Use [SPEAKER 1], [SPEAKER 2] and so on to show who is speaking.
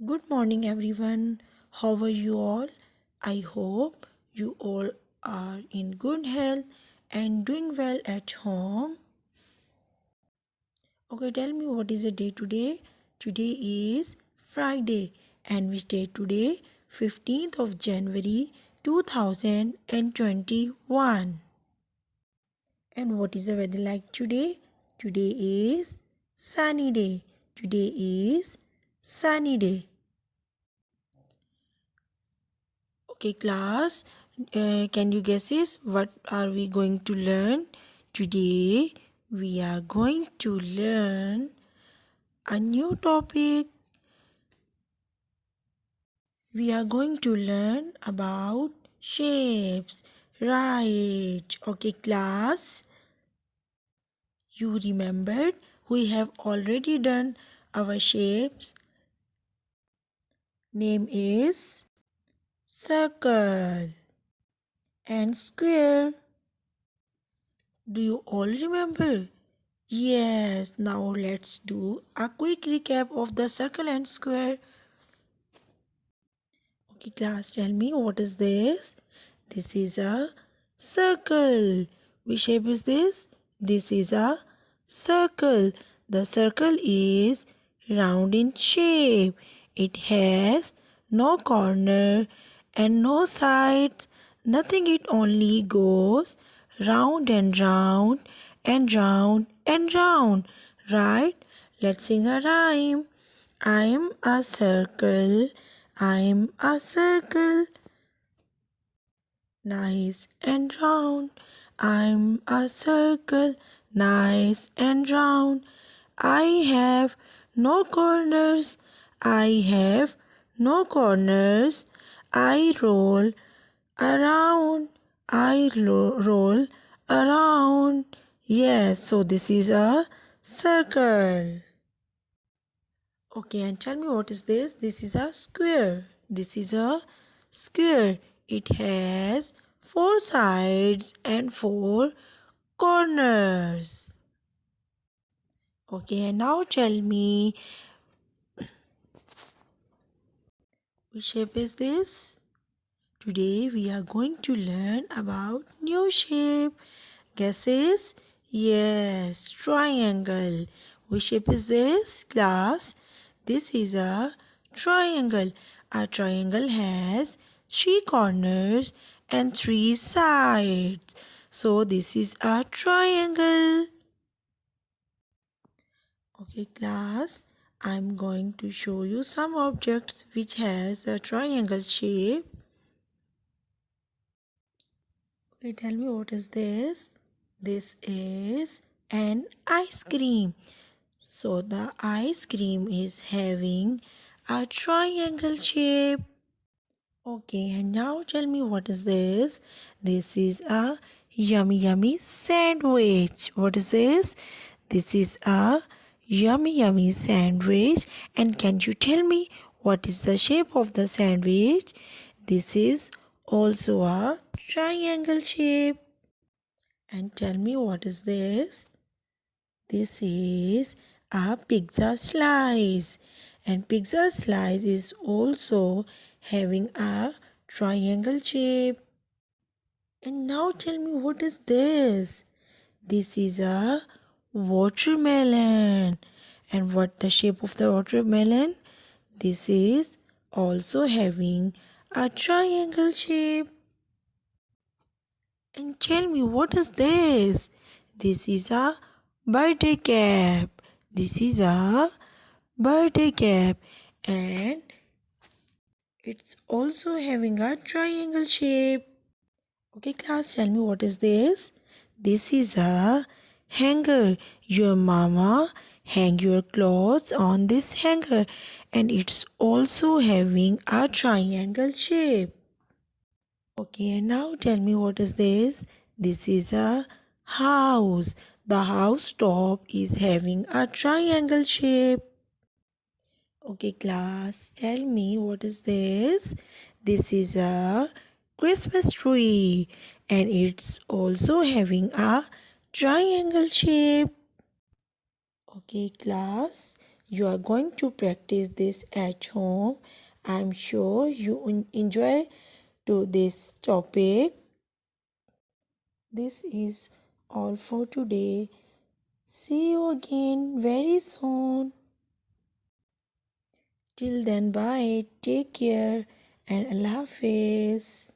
[SPEAKER 1] Good morning, everyone. How are you all? I hope you all are in good health and doing well at home. Okay, tell me what is the day today? Today is Friday, and which day today? 15th of January 2021. And what is the weather like today? Today is sunny day. Today is sunny day. Okay, class, can you guess this? What are we going to learn? Today, we are going to learn a new topic. We are going to learn about shapes. Right. Okay, class, you remembered we have already done our shapes. Name is circle and square. Do you all remember? Yes, now let's do a quick recap of the circle and square. Okay, class, tell me what is this? This is a circle. Which shape is this? This is a circle. The circle is round in shape. It has no corner and no sides. Nothing, it only goes round and round and round and round. Right? Let's sing a rhyme. I'm a circle. I'm a circle. Nice and round. I'm a circle. Nice and round. I have no corners. I have no corners. I roll around. I roll around. Yes, so this is a circle. Okay, and tell me what is this? This is a square. This is a square. It has four sides and four corners. Okay, and now tell me which shape is this? Today we are going to learn about new shape. Guesses? Yes, triangle. Which shape is this, class? This is a triangle. A triangle has three corners and three sides. So this is a triangle. Okay, class, I'm going to show you some objects which has a triangle shape. Okay, tell me what is this? This is an ice cream. So the ice cream is having a triangle shape. Okay, and now tell me what is this? This is a yummy sandwich. What is this? This is a yummy sandwich. And can you tell me what is the shape of the sandwich? This is also a triangle shape. And tell me what is this? This is a pizza slice, and pizza slice is also having a triangle shape. And now tell me what is this? This is a watermelon. And what the shape of the watermelon? This is also having a triangle shape. And tell me what is this? This is a birthday cap. This is a birthday cap, and it's also having a triangle shape. Okay, class, tell me what is this? This is a hanger. Your mama hang your clothes on this hanger, and it's also having a triangle shape. Okay, and now tell me what is this? This is a house. The house top is having a triangle shape. Okay, class, tell me what is this? This is a Christmas tree, and it's also having a triangle shape. Okay, class, you are going to practice this at home. I'm sure you enjoy to this topic. This is all for today. See you again very soon. Till then, bye. Take care and Allah Hafiz.